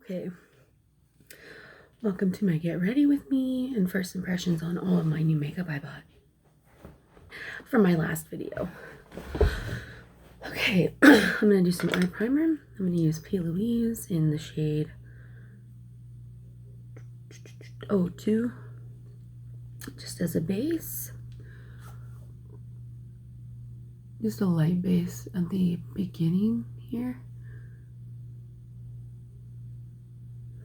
Okay, welcome to my get ready with me and first impressions on all of my new makeup I bought from my last video. Okay, I'm gonna do some eye primer. I'm gonna use P. Louise in the shade 02 just as a base. Just a light base at the beginning here,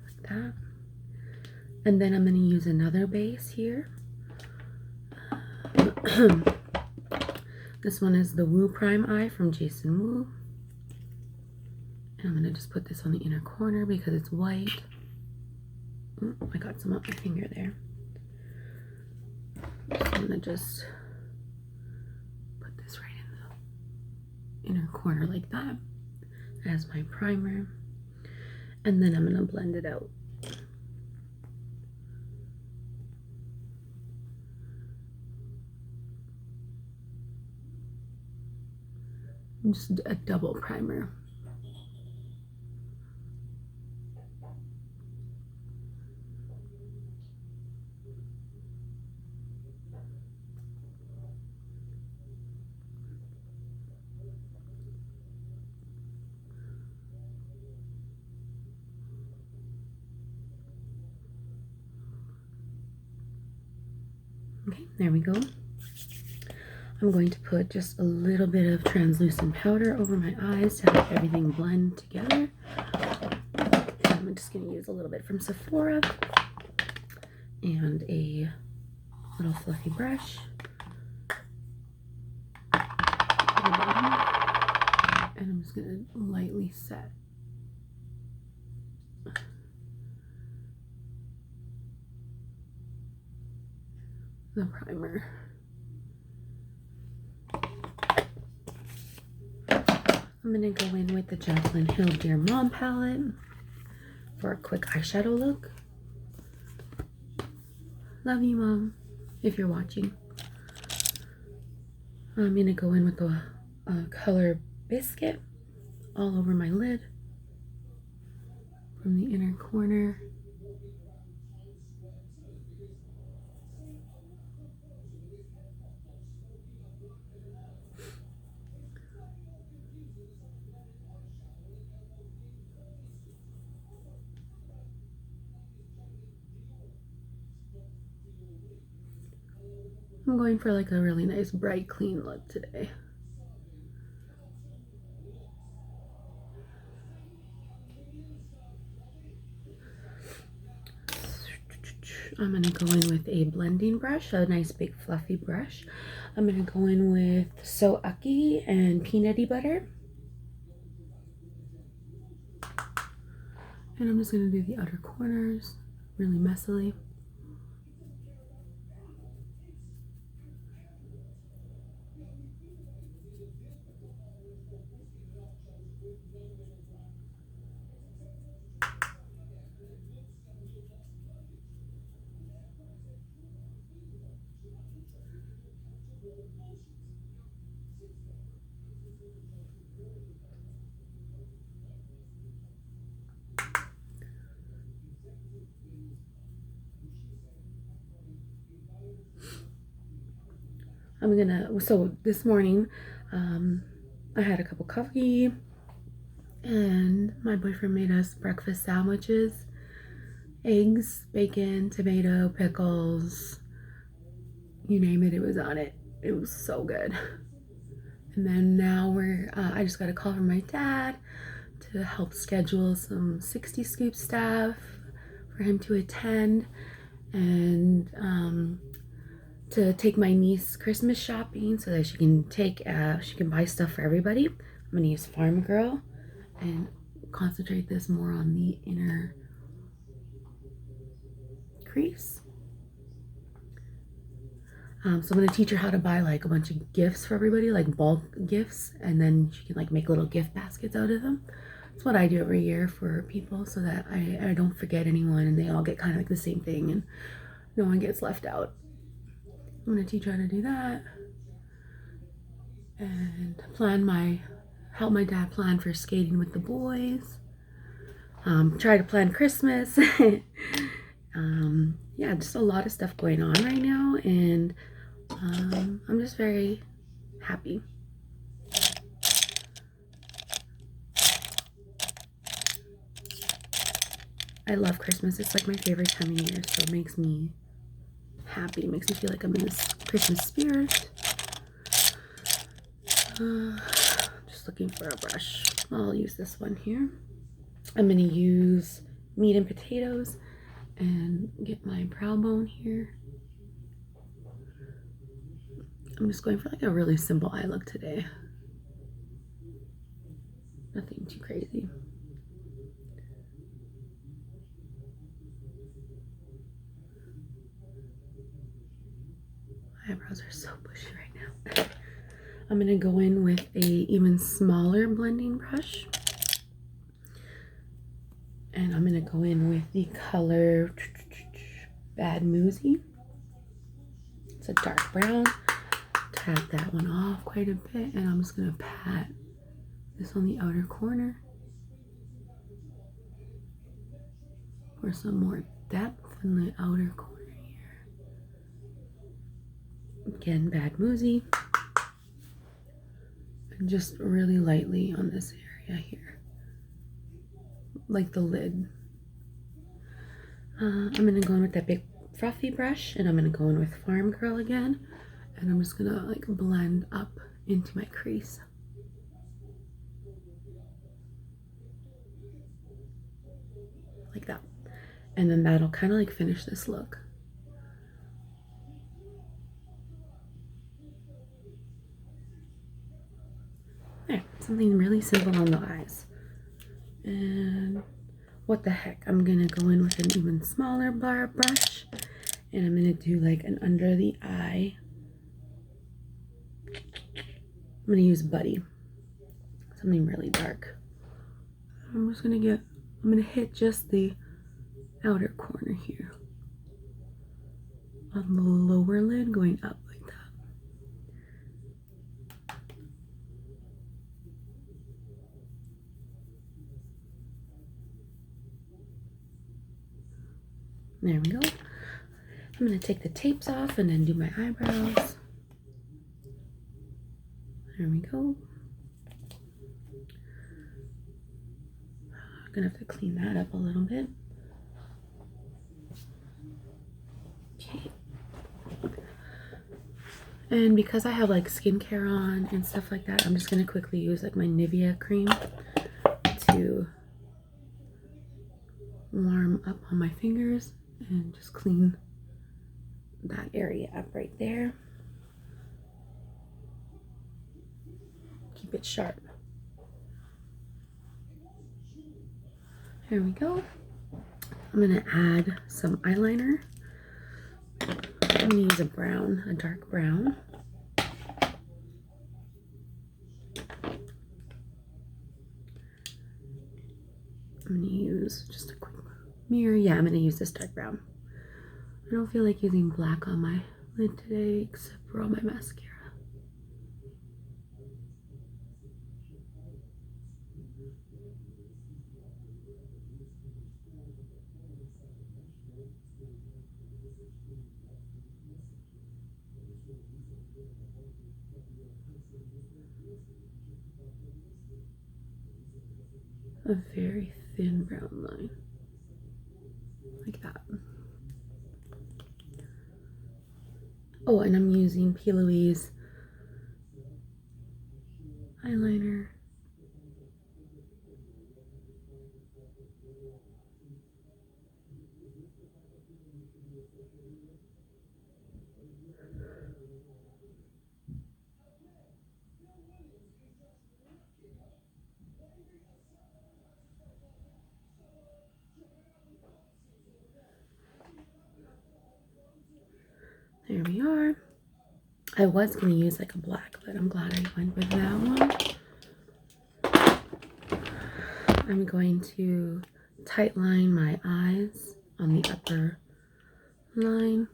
like that. And then I'm going to use another base here. This one is the Woo Prime Eye from Jason Woo. And I'm going to just put this on the inner corner because it's white. Oh, I got some on my finger there. So I'm going to just put this right in the inner corner like that as my primer. And then I'm going to blend it out. Just a double primer. Okay, there we go. I'm going to put just a little bit of translucent powder over my eyes to help everything blend together. I'm just going to use a little bit from Sephora and a little fluffy brush. And I'm just going to lightly set the primer. I'm going to go in with the Jaclyn Hill Dear Mom palette for a quick eyeshadow look. Love you, Mom, if you're watching. I'm going to go in with a color Biscuit all over my lid from the inner corner. I'm going for like a really nice bright clean look today. I'm going to go in with a blending brush, a nice big fluffy brush. I'm going to go in with So Ucky and Peanutty Butter. And I'm just going to do the outer corners really messily. So this morning, I had a cup of coffee and my boyfriend made us breakfast sandwiches, eggs, bacon, tomato, pickles, you name it, it was on it. It was so good. And then now I just got a call from my dad to help schedule some 60 Scoop staff for him to attend, and to take my niece Christmas shopping so that she can buy stuff for everybody. I'm gonna use Farm Girl and concentrate this more on the inner crease. So I'm gonna teach her how to buy like a bunch of gifts for everybody, like bulk gifts, and then she can like make little gift baskets out of them. That's what I do every year for people so that I don't forget anyone and they all get kind of like the same thing and no one gets left out. I'm going to teach her how to do that and help my dad plan for skating with the boys. Try to plan Christmas. Yeah, just a lot of stuff going on right now, and I'm just very happy. I love Christmas. It's like my favorite time of year, so it makes me happy. It makes me feel like I'm in this Christmas spirit. Just looking for a brush. I'll use this one here. I'm gonna use meat and potatoes and get my brow bone here. I'm just going for like a really simple eye look today. Nothing too crazy. My eyebrows are so bushy right now. I'm gonna go in with a even smaller blending brush. And I'm gonna go in with the color Bad Moosey. It's a dark brown. Tap that one off quite a bit, and I'm just gonna pat this on the outer corner for some more depth in the outer corner here. Again, Bad Moosey. And just really lightly on this area here, like the lid. I'm gonna go in with that big fluffy brush, and I'm gonna go in with Farm Girl again, and I'm just gonna like blend up into my crease. Like that. And then that'll kind of like finish this look. There, something really simple on the eyes. And what the heck, I'm gonna go in with an even smaller bar brush, and I'm gonna do like an under the eye. I'm gonna use Buddy, something really dark. I'm gonna hit just the outer corner here on the lower lid, going up like that. There we go. I'm gonna take the tapes off and then do my eyebrows. There we go. I'm gonna have to clean that up a little bit. Okay. And because I have like skincare on and stuff like that, I'm just gonna quickly use like my Nivea cream to warm up on my fingers and just clean that area up right there. Keep it sharp. Here we go. I'm gonna add some eyeliner. I'm gonna use a brown, a dark brown. I'm gonna use just a quick mirror. Yeah, I'm gonna use this dark brown. I don't feel like using black on my lid today except for all my mascara. A very thin brown line, like that. Oh, and I'm using P. Louise eyeliner. There we are. I was going to use like a black, but I'm glad I went with that one. I'm going to tight line my eyes on the upper line.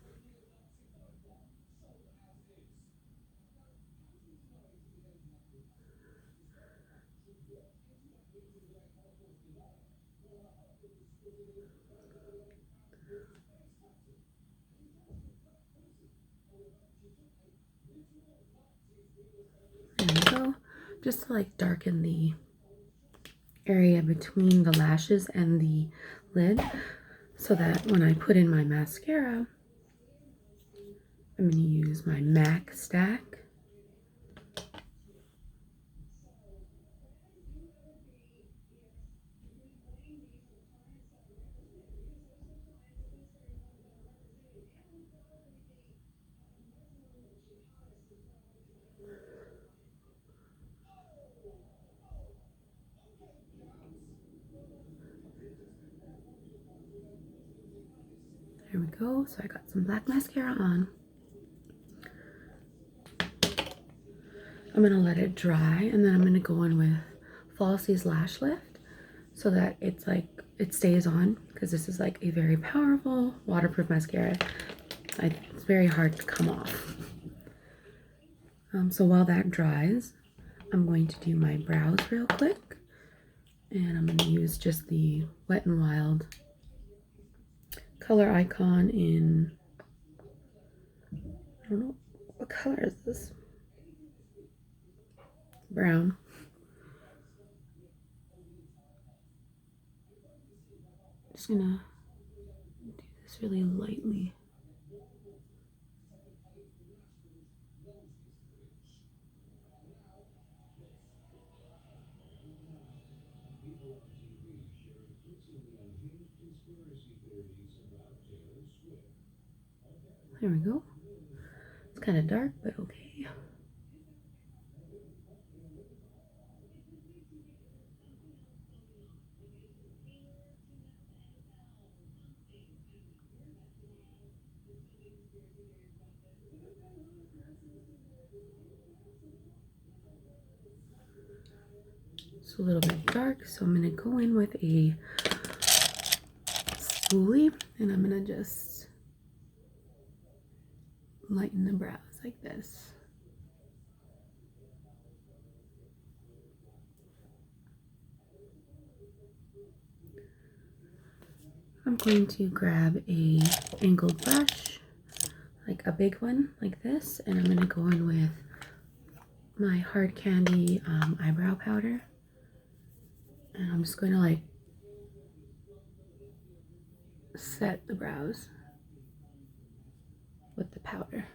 There we go. Just to like darken the area between the lashes and the lid, so that when I put in my mascara, I'm going to use my MAC stack. There we go. So I got some black mascara on. I'm going to let it dry, and then I'm going to go in with Falsies Lash Lift so that it's like it stays on, because this is like a very powerful waterproof mascara. It's very hard to come off. So while that dries, I'm going to do my brows real quick, and I'm going to use just the Wet n Wild color icon in, I don't know, what color is this? Brown. Just gonna do this really lightly. There we go. It's kind of dark, but okay. It's a little bit dark, so I'm gonna go in with a spoolie, and I'm gonna just lighten the brows like this. I'm going to grab a angled brush, like a big one like this, and I'm going to go in with my Hard Candy eyebrow powder, and I'm just going to like set the brows with the powder.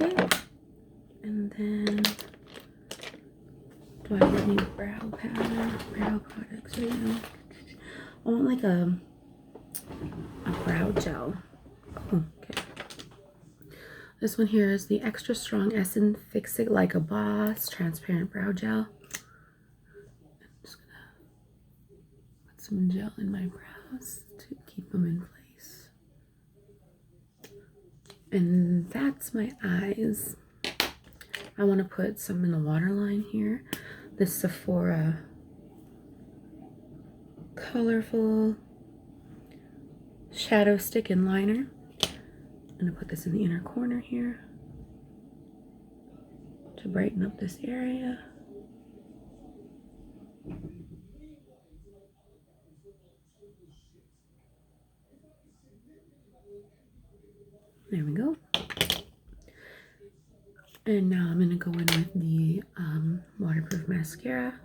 Okay, and then do I have any brow products right now? I want like a brow gel. Oh, okay. This one here is the Extra Strong Essence Fix It Like a Boss Transparent Brow Gel. I'm just gonna put some gel in my brows to keep them in place. And that's my eyes. I want to put some in the waterline here. This Sephora Colorful Shadow Stick and Liner. I'm going to put this in the inner corner here to brighten up this area. There we go. And now I'm going to go in with the waterproof mascara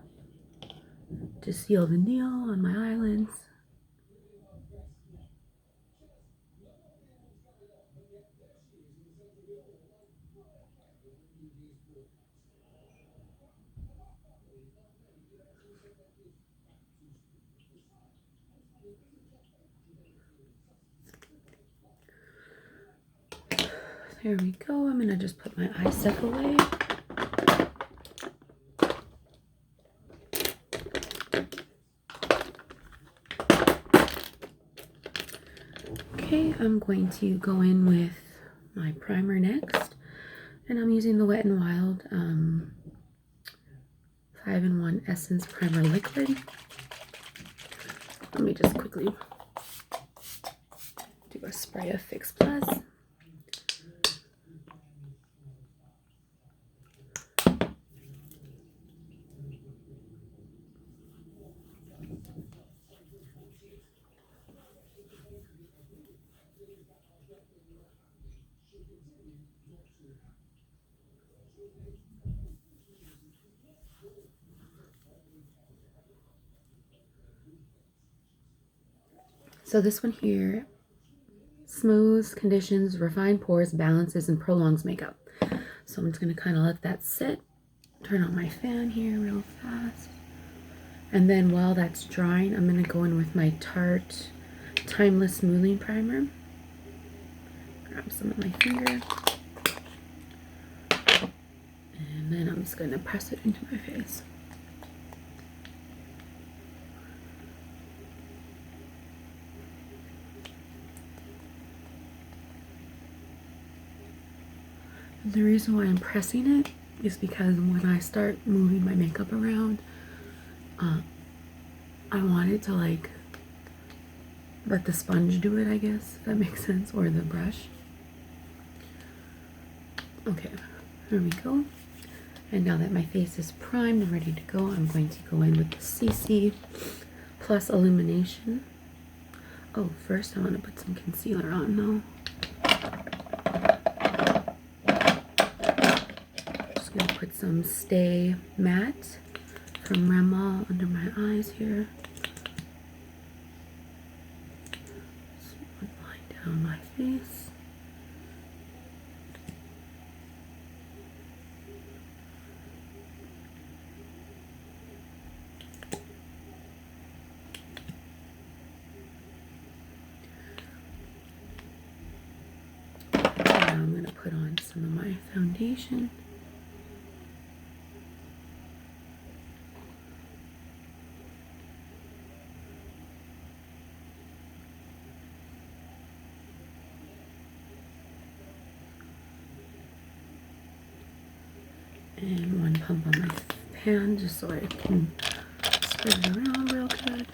to seal the nail on my eyelids. There we go. I'm going to just put my eye stuff away. Okay, I'm going to go in with my primer next. And I'm using the Wet n Wild 5-in-1 Essence Primer Liquid. Let me just quickly do a spray of Fix Plus. So this one here, smooths, conditions, refine pores, balances, and prolongs makeup. So I'm just going to kind of let that sit. Turn on my fan here real fast. And then while that's drying, I'm going to go in with my Tarte Timeless Smoothing Primer. Grab some of my finger. And then I'm just going to press it into my face. The reason why I'm pressing it is because when I start moving my makeup around, I want it to like let the sponge do it, I guess, if that makes sense, or the brush. Okay, here we go. And now that my face is primed and ready to go, I'm going to go in with the CC Plus Illumination. Oh, first I want to put some concealer on though. Just going to put some Stay Matte from Grwm under my eyes here. Just line down my face. I'm going to put on some of my foundation. And one pump on my pan just so I can spread it around real good.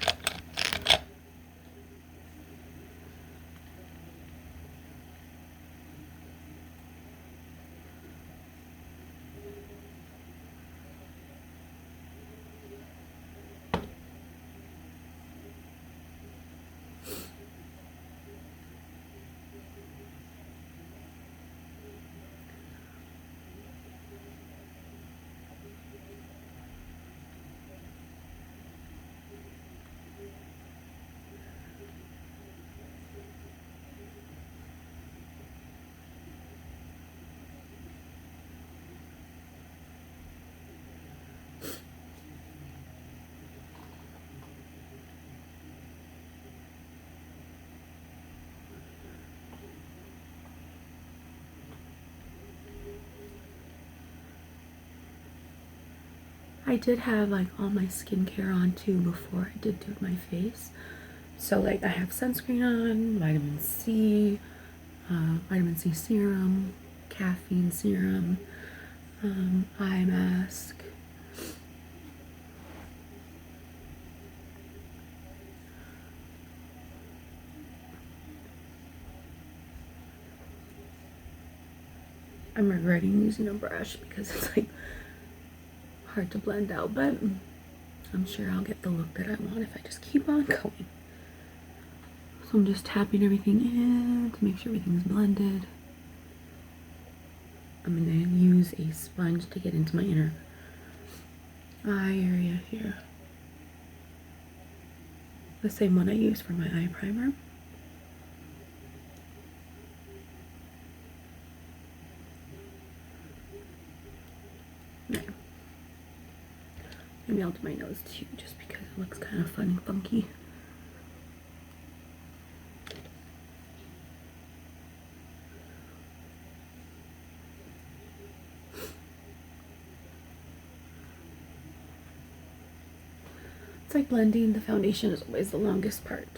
I did have like all my skincare on too before I did do my face. So like I have sunscreen on, vitamin C serum, caffeine serum, eye mask. I'm regretting using a brush because it's like hard to blend out, but I'm sure I'll get the look that I want if I just keep on going. So I'm just tapping everything in to make sure everything's blended. I'm going to use a sponge to get into my inner eye area here. The same one I use for my eye primer. There. Maybe I'll do my nose too, just because it looks kind of fun and funky. It's like blending the foundation is always the longest part.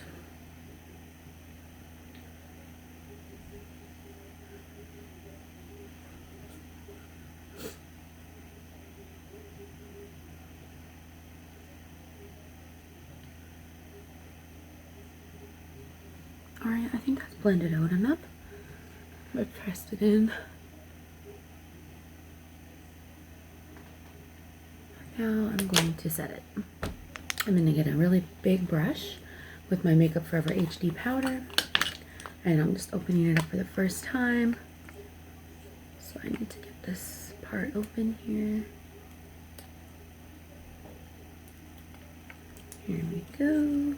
Alright, I think that's blended out enough. I've pressed it in. Now I'm going to set it. I'm going to get a really big brush with my Makeup Forever HD powder. And I'm just opening it up for the first time. So I need to get this part open here. Here we go.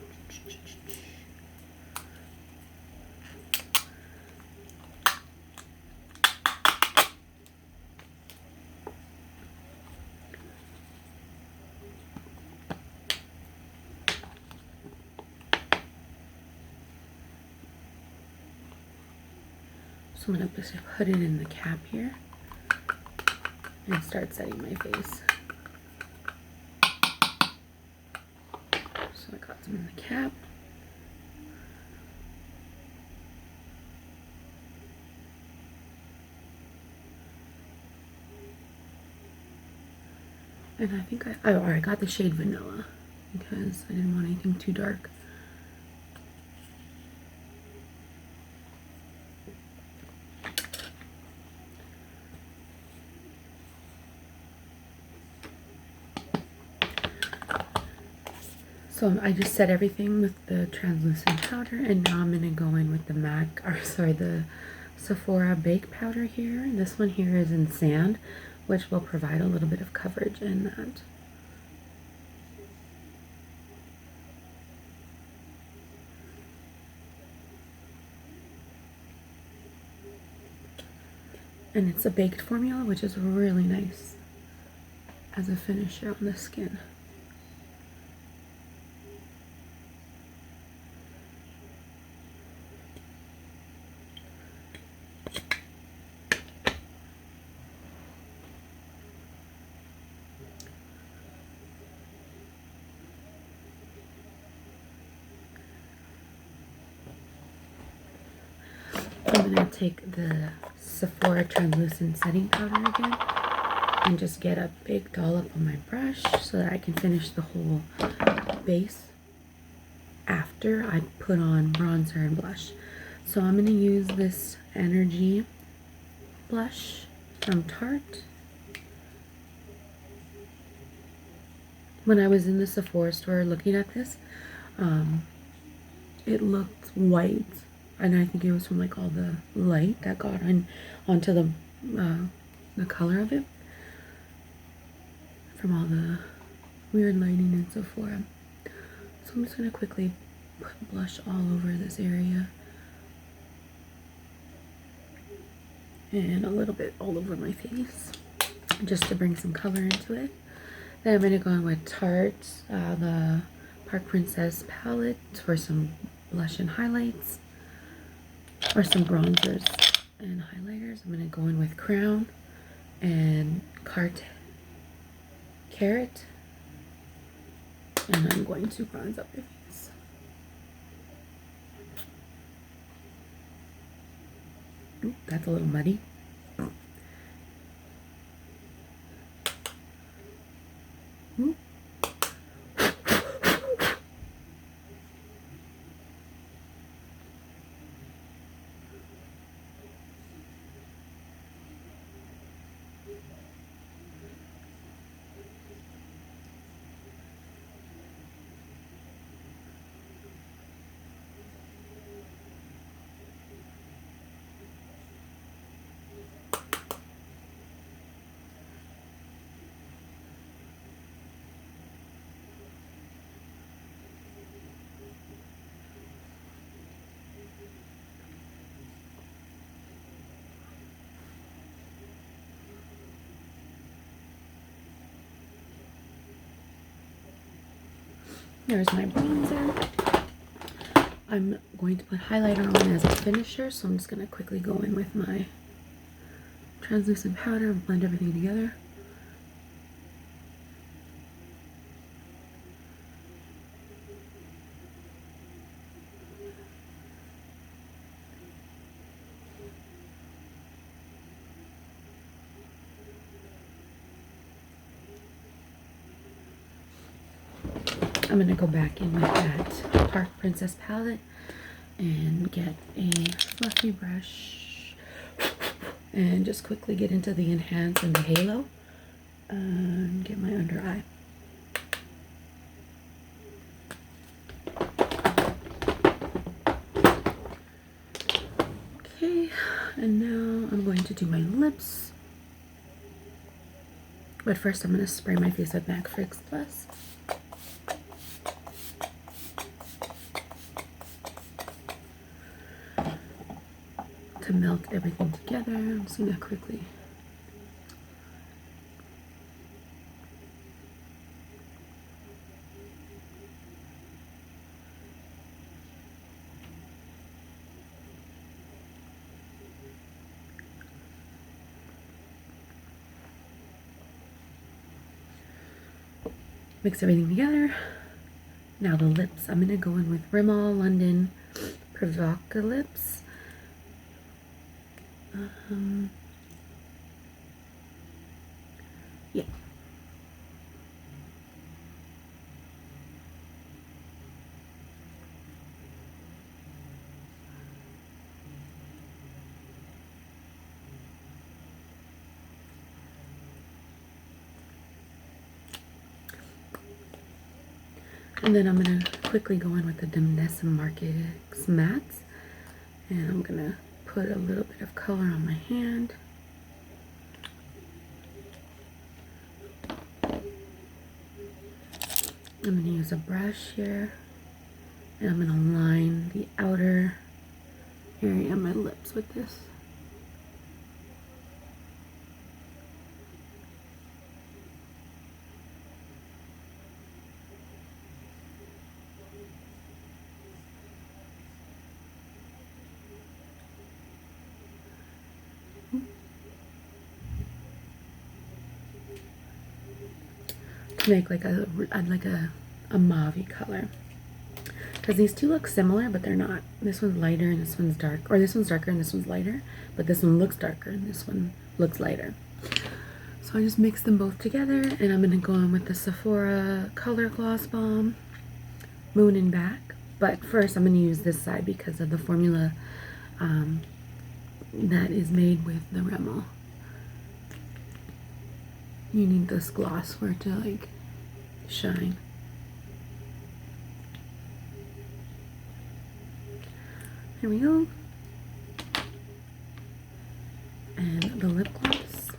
So I'm going to put it in the cap here and start setting my face. So I got some in the cap. And I think I got the shade Vanilla because I didn't want anything too dark. So I just set everything with the translucent powder, and now I'm gonna go in with the the Sephora Bake Powder here. This one here is in Sand, which will provide a little bit of coverage in that. And it's a baked formula, which is really nice as a finisher on the skin. I'm going to take the Sephora translucent setting powder again and just get a big dollop on my brush so that I can finish the whole base after I put on bronzer and blush. So I'm going to use this Energy blush from Tarte. When I was in the Sephora store looking at this, it looked white, and I think it was from like all the light that got onto the color of it from all the weird lighting in Sephora. So I'm just gonna quickly put blush all over this area and a little bit all over my face just to bring some color into it. Then I'm gonna go in with Tarte, the Park Princess palette for some blush and highlights, or some bronzers and highlighters. I'm gonna go in with Crown and Carrot, and I'm going to bronze up my face. Ooh, that's a little muddy. Ooh. There's my bronzer. I'm going to put highlighter on as a finisher, so I'm just going to quickly go in with my translucent powder and blend everything together. I'm going to go back in with that Park Princess palette and get a fluffy brush and just quickly get into the enhance and the halo and get my under eye. Okay, and now I'm going to do my lips. But first I'm going to spray my face with MAC Fix Plus. To melt everything together, I'm just going to quickly Mix everything together. Now the lips. I'm going to go in with Rimmel London Provoca Lips. Yeah. And then I'm going to quickly go in with the Dimnessa Markix Mattes. And I'm going to put a little bit of color on my hand. I'm going to use a brush here. And I'm going to line the outer area of my lips with this. To make like a mauve color, because these two look similar but they're not. This one's lighter and this one's dark, or this one's darker and this one's lighter, but this one looks darker and this one looks lighter. So I just mix them both together, and I'm going to go in with the Sephora Color Gloss Balm Moon and Back. But first I'm going to use this side because of the formula that is made with the Rimmel. You need this gloss for it to like shine. Here we go. And the lip gloss.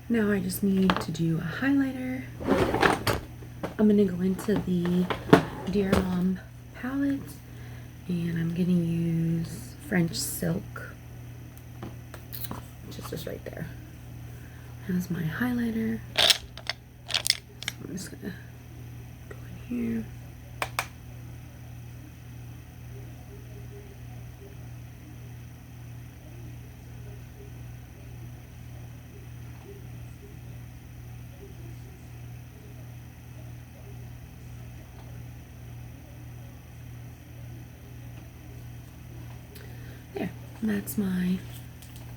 Now I just need to do a highlighter. I'm going to go into the Dear Mom palette, and I'm going to use French Silk, which is just right there. That's my highlighter. So I'm just going to go in here. There, that's my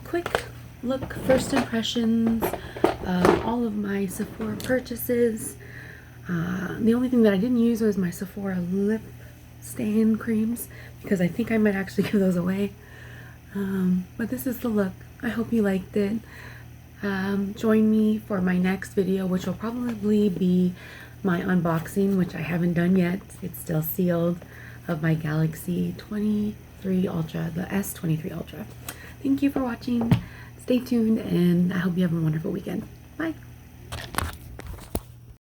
quick look, first impressions of all of my Sephora purchases. The only thing that I didn't use was my Sephora lip stain creams, because I think I might actually give those away. But this is the look. I hope you liked it. Join me for my next video, which will probably be my unboxing, which I haven't done yet. It's still sealed, of my Galaxy 23 Ultra, the S23 Ultra. Thank you for watching. Stay tuned, and I hope you have a wonderful weekend. Bye.